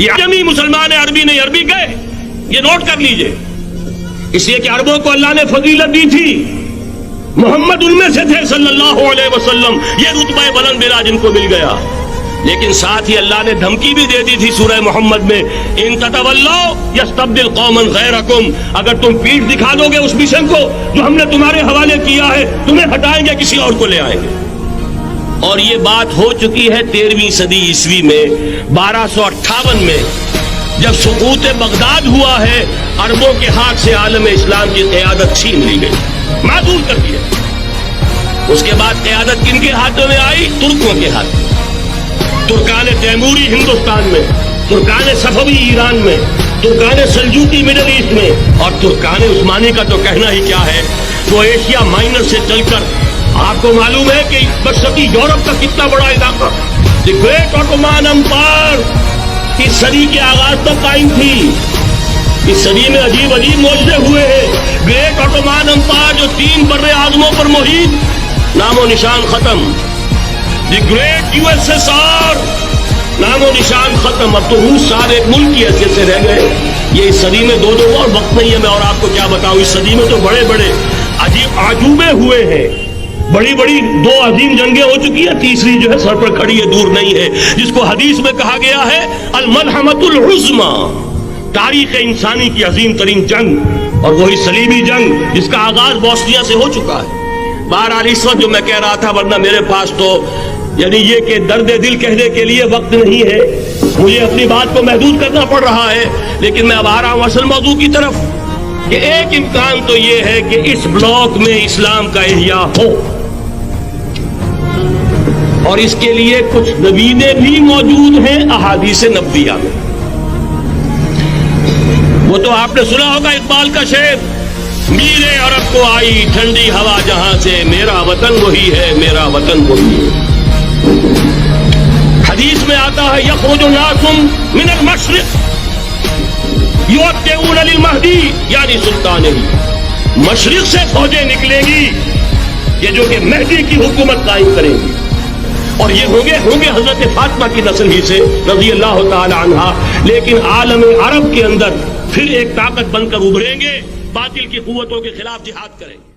یہ عجمی مسلمان عربی نہیں عربی گئے، یہ نوٹ کر لیجئے، اس لیے کہ عربوں کو اللہ نے فضیلت دی تھی، محمد ان میں سے تھے صلی اللہ علیہ وسلم، یہ رتبہ بلند بلا جن کو مل گیا۔ لیکن ساتھ ہی اللہ نے دھمکی بھی دے دی تھی سورہ محمد میں، ان تتولوا یستبدل قوما غیرکم، اگر تم پیٹھ دکھا دو گے اس مشن کو جو ہم نے تمہارے حوالے کیا ہے، تمہیں ہٹائیں گے، کسی اور کو لے آئیں گے۔ اور یہ بات ہو چکی ہے 13ویں صدی عیسوی میں، 1258 میں جب سقوط بغداد ہوا ہے، عربوں کے ہاتھ سے عالم اسلام کی قیادت چھین لی گئی، معذور کر دیا۔ اس کے بعد قیادت کن کے ہاتھوں میں آئی؟ ترکوں کے ہاتھ، ترکان تیموری ہندوستان میں، ترکان صفوی ایران میں، ترکان سلجوقی مڈل ایسٹ میں، اور ترکان عثمانی کا تو کہنا ہی کیا ہے، وہ ایشیا مائنر سے چل کر آپ کو معلوم ہے کہ مشرقی یورپ کا کتنا بڑا علاقہ، دی گریٹ آٹومان امپائر اس صدی کے آغاز تک قائم تھی۔ اس صدی میں عجیب عجیب معجزے ہوئے ہیں۔ گریٹ آٹومان امپائر جو 3 بر اعظموں پر محیط، نام و نشان ختم۔ دی گریٹ USSR، نام و نشان ختم۔ اب تو روس سارے ایک ملک کی حیثیت سے رہ گئے۔ یہ اس صدی میں دو اور وقت نہیں ہے میں اور آپ کو کیا بتاؤں، اس صدی میں تو بڑے بڑے عجیب عجوبے ہوئے ہیں، بڑی بڑی 2 عظیم جنگیں ہو چکی ہیں، تیسری جو ہے سر پر کھڑی ہے، دور نہیں ہے، جس کو حدیث میں کہا گیا ہے الملحمۃ العظمیٰ، تاریخ انسانی کی عظیم ترین جنگ، اور وہی صلیبی جنگ جس کا آغاز بوسنیا سے ہو چکا ہے۔ بہرحال اس وقت جو میں کہہ رہا تھا، ورنہ میرے پاس تو یعنی یہ کہ درد دل کہنے کے لیے وقت نہیں ہے، مجھے اپنی بات کو محدود کرنا پڑ رہا ہے، لیکن میں اب آ رہا ہوں اصل موضوع کی طرف، کہ ایک امکان تو یہ ہے کہ اس بلاک میں اسلام کا احیاء ہو، اور اس کے لیے کچھ نویدیں بھی موجود ہیں احادیث نبویہ میں۔ وہ تو آپ نے سنا ہوگا اقبال کا شعر، میرے عرب کو آئی ٹھنڈی ہوا جہاں سے، میرا وطن وہی ہے، میرا وطن وہی ہے۔ حدیث میں آتا ہے یخرج الناس من المشرق یؤتون للمہدی، یعنی سلطانہ، مشرق سے فوجیں نکلیں گی یہ جو کہ مہدی کی حکومت قائم کریں گی، اور یہ ہوں گے حضرت فاطمہ کی نسل ہی سے رضی اللہ تعالی عنہا، لیکن عالم عرب کے اندر پھر ایک طاقت بن کر ابھریں گے، باطل کی قوتوں کے خلاف جہاد کریں گے۔